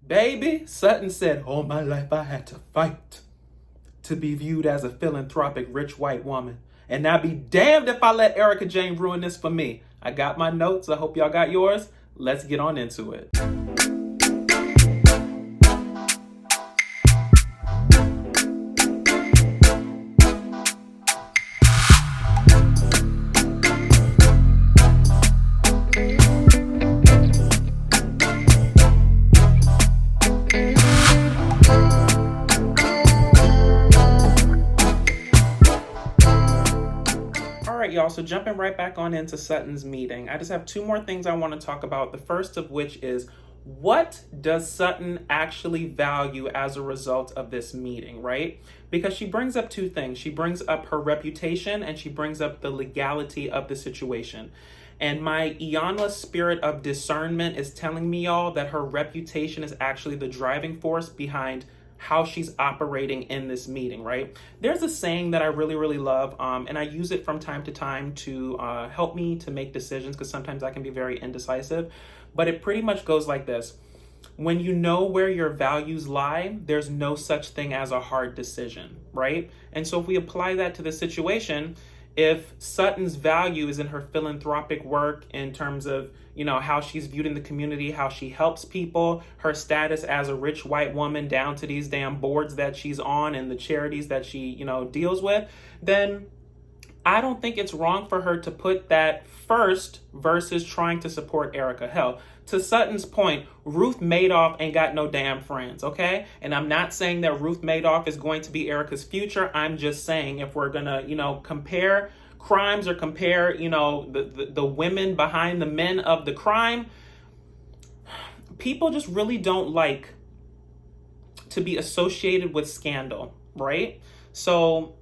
Baby, Sutton said, all my life I had to fight to be viewed as a philanthropic rich white woman. And now be damned if I let Erika Jane ruin this for me. I got my notes. I hope y'all got yours. Let's get on into it. Y'all, so jumping right back on into Sutton's meeting, I just have two more things I want to talk about. The first of which is, what does Sutton actually value as a result of this meeting, right? Because she brings up two things. She brings up her reputation and she brings up the legality of the situation. And my Iyanla spirit of discernment is telling me, y'all, that her reputation is actually the driving force behind how she's operating in this meeting, right? There's a saying that I really, really love, and I use it from time to time to help me to make decisions, because sometimes I can be very indecisive, but it pretty much goes like this. When you know where your values lie, there's no such thing as a hard decision, right? And so if we apply that to the situation, if Sutton's value is in her philanthropic work in terms of, you know, how she's viewed in the community, how she helps people, her status as a rich white woman down to these damn boards that she's on and the charities that she, you know, deals with, then I don't think it's wrong for her to put that first versus trying to support Erika. Hell, to Sutton's point, Ruth Madoff ain't got no damn friends, okay? And I'm not saying that Ruth Madoff is going to be Erika's future. I'm just saying if we're gonna, you know, compare crimes or compare, you know, the women behind the men of the crime, people just really don't like to be associated with scandal, right? So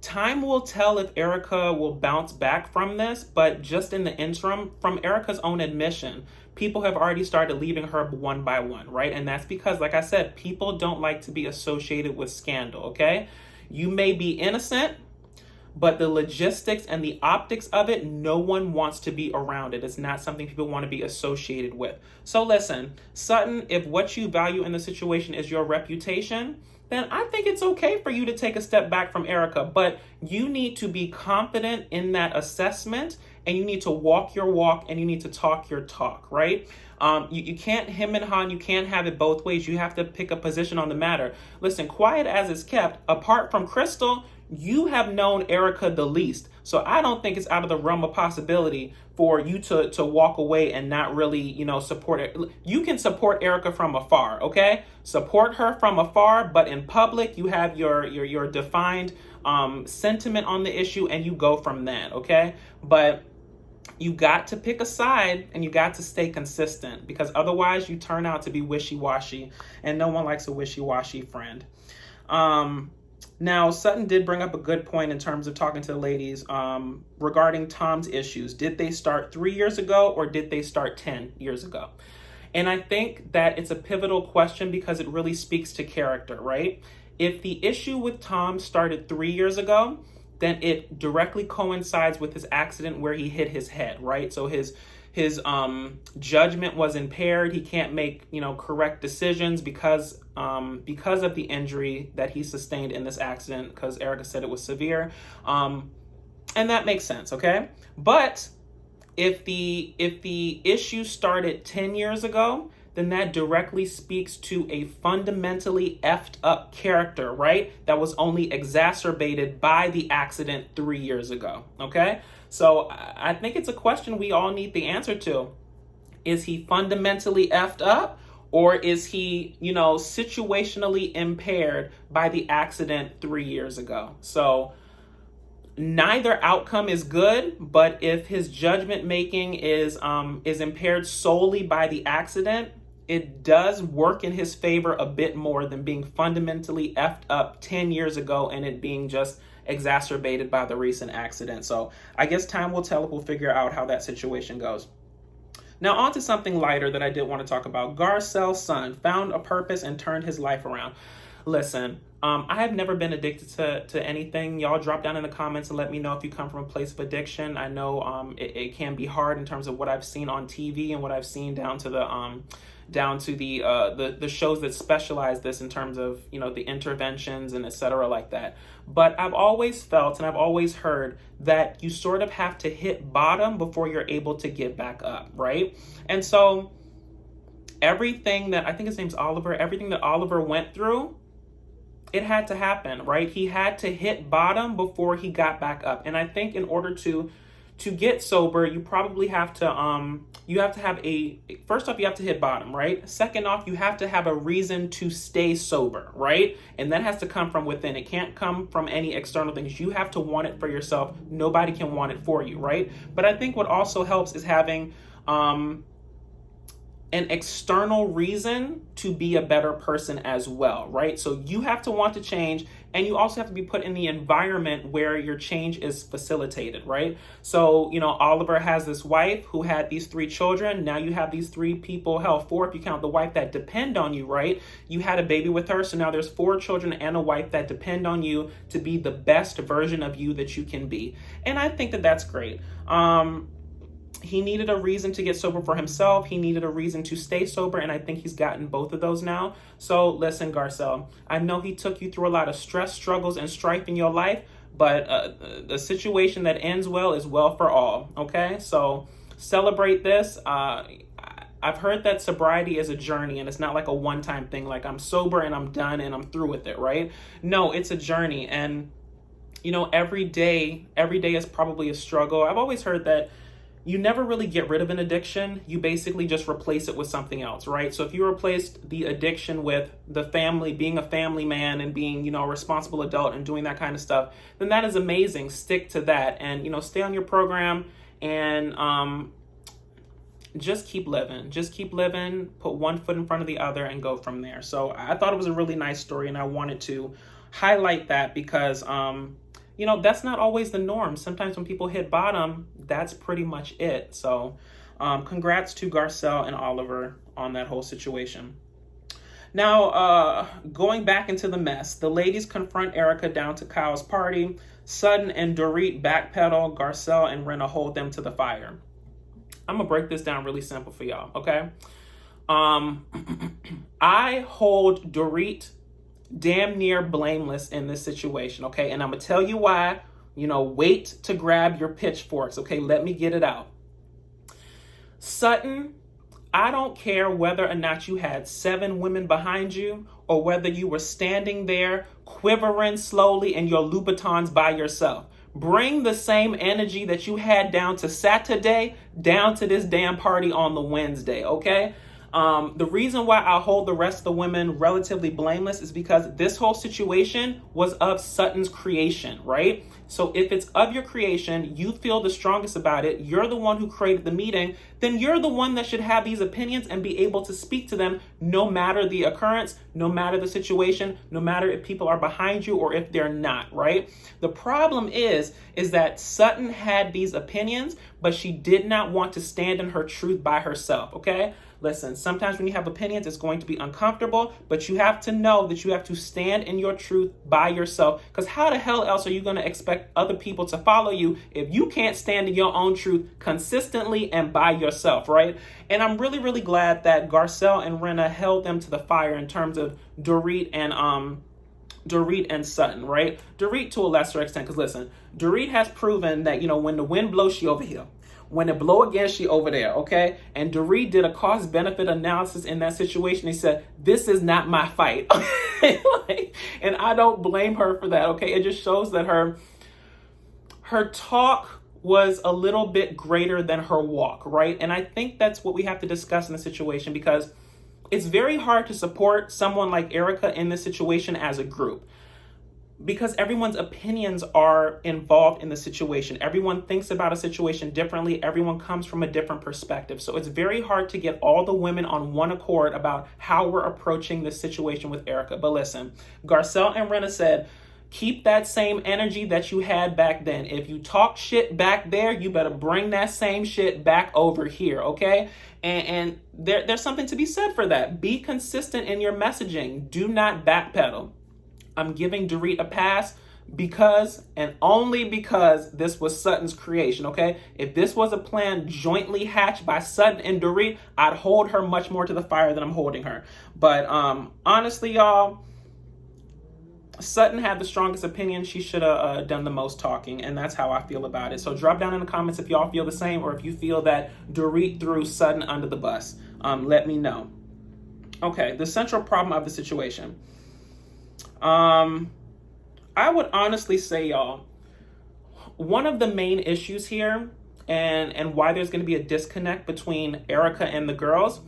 time will tell if Erika will bounce back from this, but just in the interim, from Erika's own admission, people have already started leaving her one by one, right? And that's because, like I said, people don't like to be associated with scandal, okay? You may be innocent, but the logistics and the optics of it, no one wants to be around it. It's not something people want to be associated with. So listen, Sutton, if what you value in the situation is your reputation, then I think it's okay for you to take a step back from Erika, but you need to be confident in that assessment, and you need to walk your walk and you need to talk your talk, right? You can't hem and haw, you can't have it both ways. You have to pick a position on the matter. Listen, quiet as it's kept, apart from Crystal, you have known Erika the least. So I don't think it's out of the realm of possibility for you to walk away and not really, you know, support it. You can support Erika from afar, okay? Support her from afar, but in public, you have your defined sentiment on the issue and you go from that, okay? But you got to pick a side and you got to stay consistent, because otherwise you turn out to be wishy-washy, and no one likes a wishy-washy friend. Now, Sutton did bring up a good point in terms of talking to the ladies regarding Tom's issues. Did they start 3 years ago or did they start 10 years ago? And I think that it's a pivotal question because it really speaks to character, right? If the issue with Tom started 3 years ago, then it directly coincides with his accident where he hit his head, right? So his judgment was impaired. He can't make, you know, correct decisions because of the injury that he sustained in this accident, because Erika said it was severe. And that makes sense, okay? But if the issue started 10 years ago, then that directly speaks to a fundamentally effed up character, right? That was only exacerbated by the accident 3 years ago, okay? So I think it's a question we all need the answer to. Is he fundamentally effed up, or is he, you know, situationally impaired by the accident 3 years ago? So neither outcome is good, but if his judgment making is impaired solely by the accident, it does work in his favor a bit more than being fundamentally effed up 10 years ago and it being just exacerbated by the recent accident. So I guess time will tell if we'll figure out how that situation goes. Now on to something lighter that I did want to talk about. Garcelle's son found a purpose and turned his life around. Listen, I have never been addicted to anything. Y'all drop down in the comments and let me know if you come from a place of addiction. I know it can be hard in terms of what I've seen on TV and what I've seen down to the shows that specialize this in terms of, you know, the interventions and etc. like that. But I've always felt and I've always heard that you sort of have to hit bottom before you're able to get back up, right? And so everything that, I think his name's Oliver, everything that Oliver went through, it had to happen, right? He had to hit bottom before he got back up. And I think in order to get sober, you probably have to first off, you have to hit bottom, right? Second off, you have to have a reason to stay sober, right? And that has to come from within. It can't come from any external things. You have to want it for yourself. Nobody can want it for you, right? But I think what also helps is having an external reason to be a better person as well, right? So you have to want to change, and you also have to be put in the environment where your change is facilitated, right? So, you know, Oliver has this wife who had these 3 children. Now you have these 3 people, hell, 4 if you count the wife, that depend on you, right? You had a baby with her, so now there's 4 children and a wife that depend on you to be the best version of you that you can be. And I think that that's great. He needed a reason to get sober for himself. He needed a reason to stay sober, and I think he's gotten both of those now. So listen, Garcelle, I know he took you through a lot of stress, struggles, and strife in your life, but the situation that ends well is well for all, okay? So celebrate this. I've heard that sobriety is a journey, and it's not like a one-time thing, like I'm sober and I'm done and I'm through with it, right? No, it's a journey, and you know, every day is probably a struggle. I've always heard that you never really get rid of an addiction. You basically just replace it with something else, right? So if you replaced the addiction with the family, being a family man and being, you know, a responsible adult and doing that kind of stuff, then that is amazing. Stick to that and, you know, stay on your program and just keep living. Just keep living, put one foot in front of the other and go from there. So I thought it was a really nice story, and I wanted to highlight that because, you know, that's not always the norm. Sometimes when people hit bottom, that's pretty much it. So congrats to Garcelle and Oliver on that whole situation. Now, going back into the mess, the ladies confront Erika down to Kyle's party. Sutton and Dorit backpedal. Garcelle and Rinna hold them to the fire. I'm going to break this down really simple for y'all, okay? I hold Dorit damn near blameless in this situation, okay? And I'm gonna tell you why. You know, wait to grab your pitchforks, okay? Let me get it out. Sutton, I don't care whether or not you had 7 women behind you or whether you were standing there quivering slowly in your Louboutins by yourself. Bring the same energy that you had down to Saturday down to this damn party on the Wednesday, okay? The reason why I hold the rest of the women relatively blameless is because this whole situation was of Sutton's creation, right? So if it's of your creation, you feel the strongest about it, you're the one who created the meeting, then you're the one that should have these opinions and be able to speak to them no matter the occurrence, no matter the situation, no matter if people are behind you or if they're not, right? The problem is that Sutton had these opinions, but she did not want to stand in her truth by herself, okay? Listen, sometimes when you have opinions, it's going to be uncomfortable, but you have to know that you have to stand in your truth by yourself, because how the hell else are you going to expect other people to follow you if you can't stand in your own truth consistently and by yourself, right? And I'm really, really glad that Garcelle and Rinna held them to the fire in terms of Dorit and Sutton, right? Dorit to a lesser extent, because listen, Dorit has proven that, you know, when the wind blows, she over here. When it blow again, she over there, okay? And Dorit did a cost-benefit analysis in that situation. He said, this is not my fight. And I don't blame her for that, okay? It just shows that her talk was a little bit greater than her walk, right? And I think that's what we have to discuss in the situation, because it's very hard to support someone like Erika in this situation as a group, because everyone's opinions are involved in the situation. Everyone thinks about a situation differently. Everyone comes from a different perspective. So it's very hard to get all the women on one accord about how we're approaching this situation with Erika. But listen, Garcelle and Rinna said, keep that same energy that you had back then. If you talk shit back there, you better bring that same shit back over here, okay? And there's something to be said for that. Be consistent in your messaging. Do not backpedal. I'm giving Dorit a pass because and only because this was Sutton's creation, okay? If this was a plan jointly hatched by Sutton and Dorit, I'd hold her much more to the fire than I'm holding her. But honestly, y'all, Sutton had the strongest opinion. She should have done the most talking, and that's how I feel about it. So drop down in the comments if y'all feel the same, or if you feel that Dorit threw Sutton under the bus. Let me know. Okay, the central problem of the situation. I would honestly say, y'all, one of the main issues here and why there's going to be a disconnect between Erika and the girls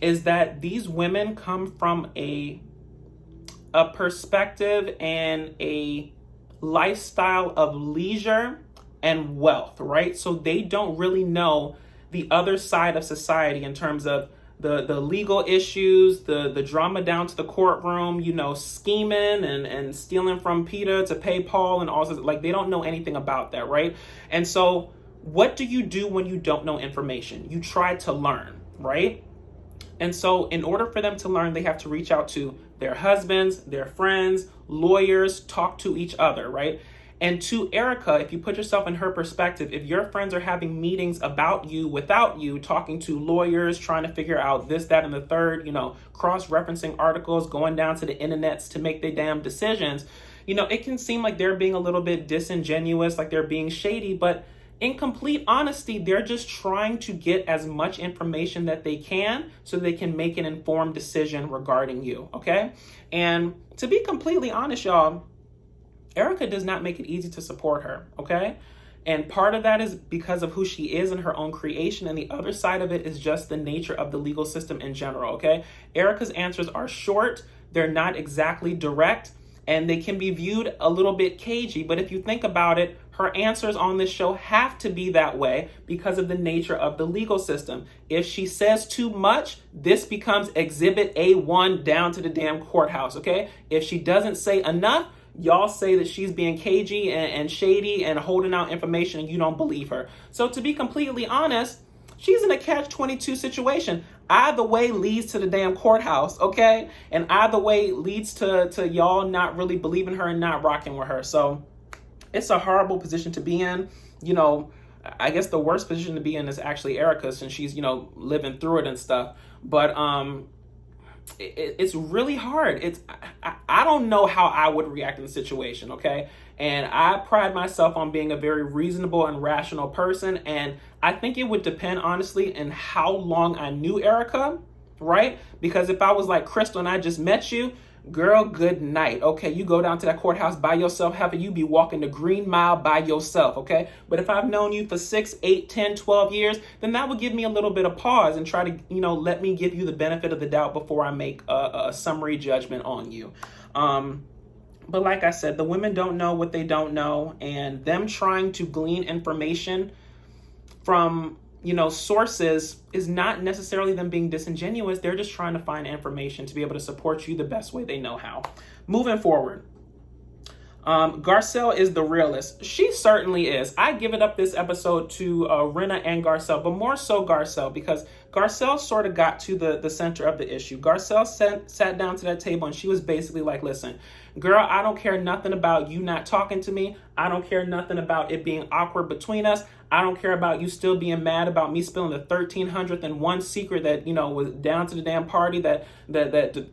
is that these women come from a perspective and a lifestyle of leisure and wealth, right? So they don't really know the other side of society in terms of the legal issues, the drama down to the courtroom, you know, scheming and stealing from Peter to pay Paul and all this. Like, they don't know anything about that, right? And so what do you do when you don't know information? You try to learn, right? And so in order for them to learn, they have to reach out to their husbands, their friends, lawyers, talk to each other, right? And to Erika, if you put yourself in her perspective, if your friends are having meetings about you without you, talking to lawyers, trying to figure out this, that, and the third, you know, cross-referencing articles, going down to the internets to make their damn decisions, you know, it can seem like they're being a little bit disingenuous, like they're being shady, but in complete honesty, they're just trying to get as much information that they can so they can make an informed decision regarding you, okay? And to be completely honest, y'all, Erika does not make it easy to support her, okay? And part of that is because of who she is and her own creation, and the other side of it is just the nature of the legal system in general, okay? Erika's answers are short, they're not exactly direct, and they can be viewed a little bit cagey, but if you think about it, her answers on this show have to be that way because of the nature of the legal system. If she says too much, this becomes Exhibit A1 down to the damn courthouse, okay? If she doesn't say enough, y'all say that she's being cagey and shady and holding out information and you don't believe her. So to be completely honest, she's in a catch-22 situation. Either way leads to the damn courthouse, okay? And either way leads to y'all not really believing her and not rocking with her. So it's a horrible position to be in. You know, I guess the worst position to be in is actually Erika, since she's, you know, living through it and stuff. But it's really hard. I don't know how I would react in the situation, okay? And I pride myself on being a very reasonable and rational person, and I think it would depend, honestly, in how long I knew Erika, right? Because if I was like Crystal and I just met you, girl, good night, okay? You go down to that courthouse by yourself, have you be walking the Green Mile by yourself, okay? But if I've known you for 6, 8, 10, 12 years, then that would give me a little bit of pause and try to, you know, let me give you the benefit of the doubt before I make a summary judgment on you. But like I said, the women don't know what they don't know, and them trying to glean information from, you know, sources is not necessarily them being disingenuous. They're just trying to find information to be able to support you the best way they know how. Moving forward, Garcelle is the realist. She certainly is. I give it up this episode to Rinna and Garcelle, but more so Garcelle, because Garcelle sort of got to the center of the issue. Garcelle sat down to that table and she was basically like, listen, girl, I don't care nothing about you not talking to me. I don't care nothing about it being awkward between us. I don't care about you still being mad about me spilling the 1301 secret that, you know, was down to the damn party that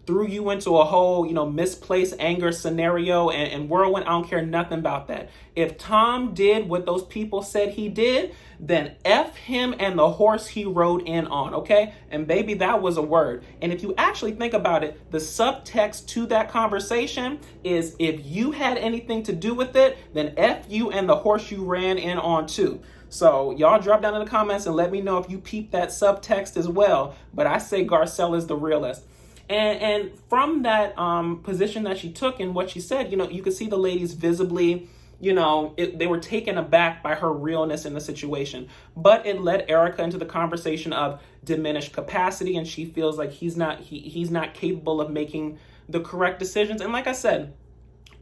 threw you into a whole, you know, misplaced anger scenario and whirlwind. I don't care nothing about that. If Tom did what those people said he did, then F him and the horse he rode in on, okay? And baby, that was a word. And if you actually think about it, the subtext to that conversation is, if you had anything to do with it, then F you and the horse you ran in on too. So y'all drop down in the comments and let me know if you peep that subtext as well. But I say Garcelle is the realist. And from that position that she took and what she said, you know, you could see the ladies visibly, you know, they were taken aback by her realness in the situation. But it led Erika into the conversation of diminished capacity, and she feels like he's not capable of making the correct decisions. And like I said,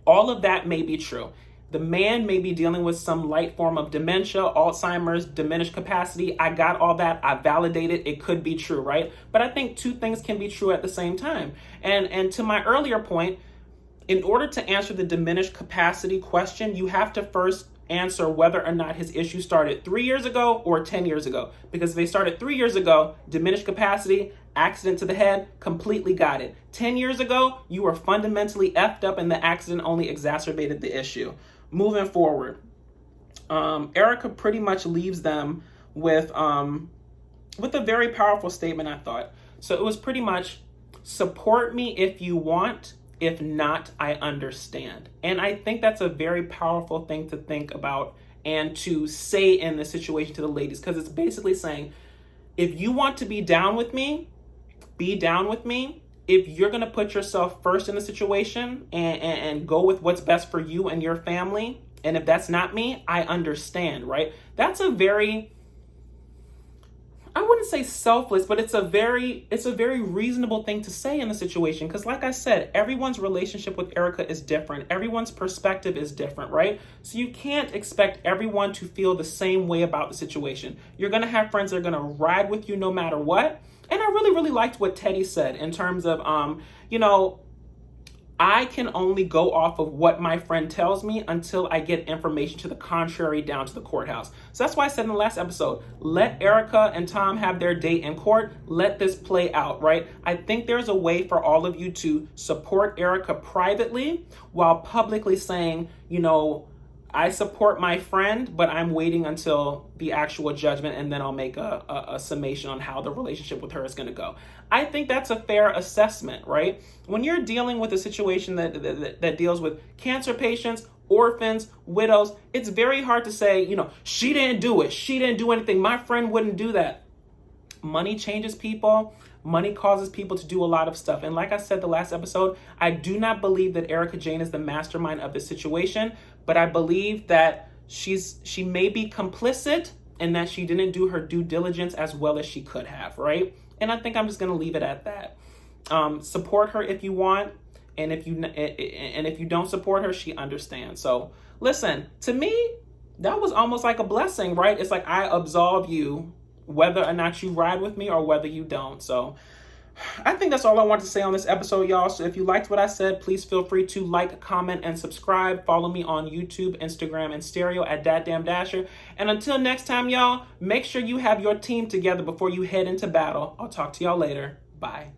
all of that may be true. The man may be dealing with some light form of dementia, Alzheimer's, diminished capacity. I got all that. I validated it could be true, right? But I think two things can be true at the same time. And to my earlier point, in order to answer the diminished capacity question, you have to first answer whether or not his issue started 3 years ago or 10 years ago. Because if they started 3 years ago, diminished capacity, accident to the head, completely got it. 10 years ago, you were fundamentally effed up and the accident only exacerbated the issue. Moving forward, Erika pretty much leaves them with a very powerful statement, I thought. So it was pretty much, support me if you want. If not, I understand. And I think that's a very powerful thing to think about and to say in the situation to the ladies, because it's basically saying, if you want to be down with me, be down with me. If you're going to put yourself first in the situation and go with what's best for you and your family, and if that's not me, I understand, right? That's a very, I wouldn't say selfless, but it's a very reasonable thing to say in the situation. Because like I said, everyone's relationship with Erika is different. Everyone's perspective is different, right? So you can't expect everyone to feel the same way about the situation. You're going to have friends that are going to ride with you no matter what. And I really, really liked what Teddy said in terms of, I can only go off of what my friend tells me until I get information to the contrary down to the courthouse. So that's why I said in the last episode, let Erika and Tom have their date in court. Let this play out, right? I think there's a way for all of you to support Erika privately while publicly saying, I support my friend, but I'm waiting until the actual judgment, and then I'll make a summation on how the relationship with her is going to go. I think that's a fair assessment, right? When you're dealing with a situation that deals with cancer patients, orphans, widows, it's very hard to say, she didn't do it. She didn't do anything. My friend wouldn't do that. Money changes people. Money causes people to do a lot of stuff. And like I said the last episode, I do not believe that Erika Jayne is the mastermind of this situation, but I believe that she may be complicit and that she didn't do her due diligence as well as she could have, right? And I think I'm just going to leave it at that. Support her if you want, and if you don't support her, she understands. So listen, to me, that was almost like a blessing, right? It's like I absolve you whether or not you ride with me or whether you don't. So I think that's all I want to say on this episode, y'all. So if you liked what I said, please feel free to like, comment, and subscribe. Follow me on YouTube, Instagram, and Stereo at DatDamnDasher. And until next time, y'all, make sure you have your team together before you head into battle. I'll talk to y'all later. Bye.